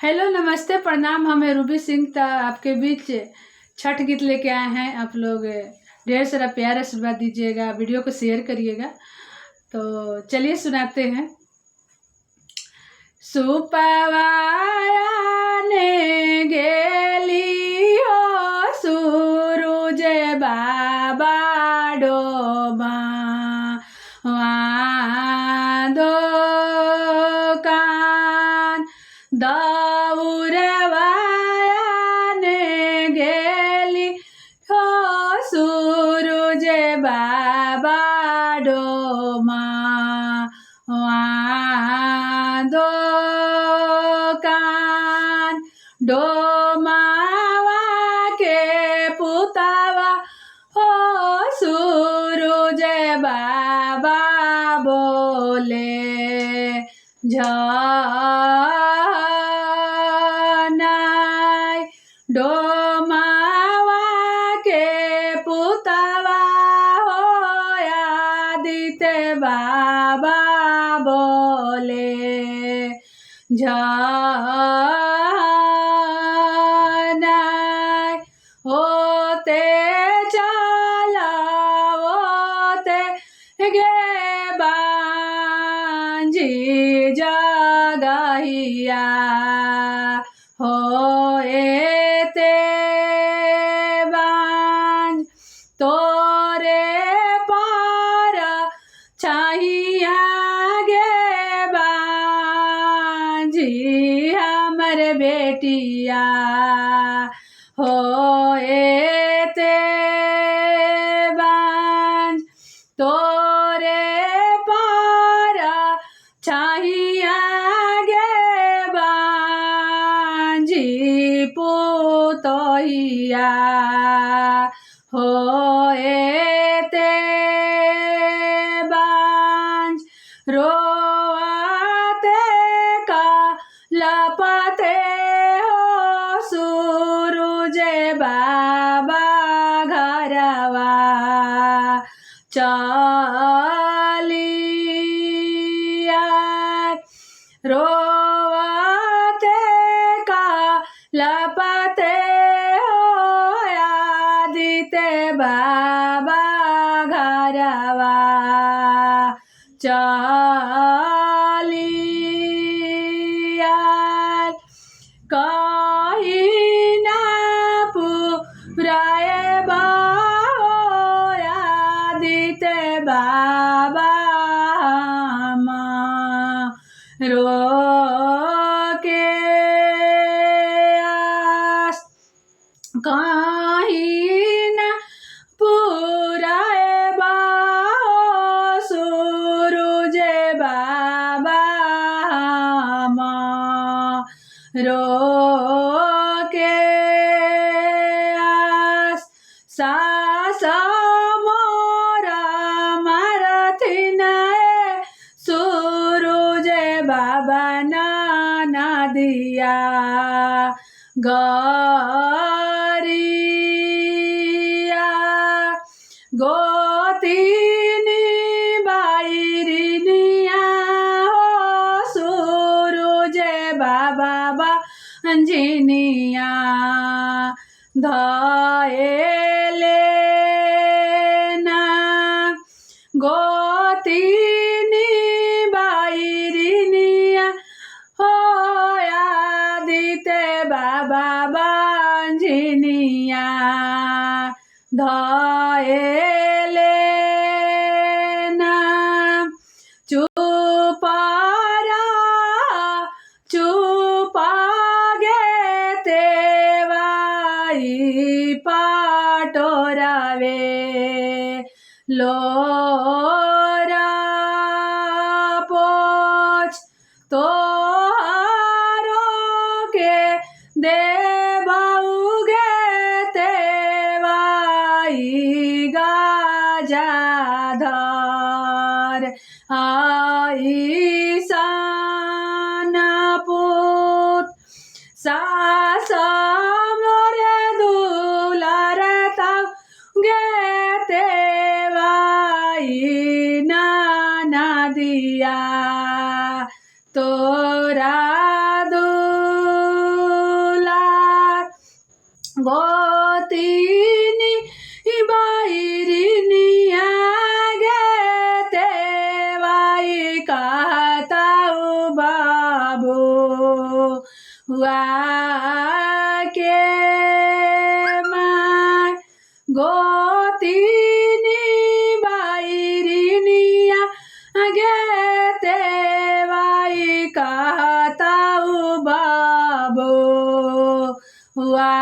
Hello, नमस्ते, प्रणाम। हम रूबी सिंह आपके बीच छठ गीत लेके आए हैं। आप लोग ढेर सारा प्यार आशीर्वाद दीजिएगा, वीडियो को शेयर करिएगा। तो चलिए सुनाते हैं। सुपवाने गेली हो सूरज बाबा डोबा दो कान दौड़वाने गेली हो सूरज बाबा डोमा दो कान डोमावा के पुतावा हो सूरज बाबा बोले झनाय डोमावा के पुतावा हो आदित्य बाबा बोले झनाय होते चला होते गे बांझी जगहिया हो एते बांझ तोरे पार चाहिया गे बांझी हमर बेटिया हो एते बांझ तोरे पार चाहिया गे बांझी पुतोहिया हो एते बांझ रोआते का लपते हो सूरज बाबा घरवा चलिया रोआते का लपते हो आदित्य बाबा घरवा चलिया कहीं ना पुराए आदित्य बाबा रो के आस कहीं ना पुराए सूरज बाबा रो के आस सास मोरा मारथिन सूरज बाबा ना दिया गरिया गोतिनी बाइरिनिया हो सूरज बाबा बांझिनिया धएले ना गोतिनी बाइरिनिया हो आदित्य बाबा बांझिनिया धएले ना चुपारा चुपा गे तेवाई पाटोरावे लोरा पोछ तोहारो के देवाउगे तेवाई गाजाधर आई सानपुत सास मोरे दुलार ताव गे तेवाई ना दिया तोरा दू गोतीनी बाईरिनिया गेते वाई कहताऊ बाबू हुआ के माय गोतीनी बाईरिनिया गेते वाई कहताऊ बाबू हुआ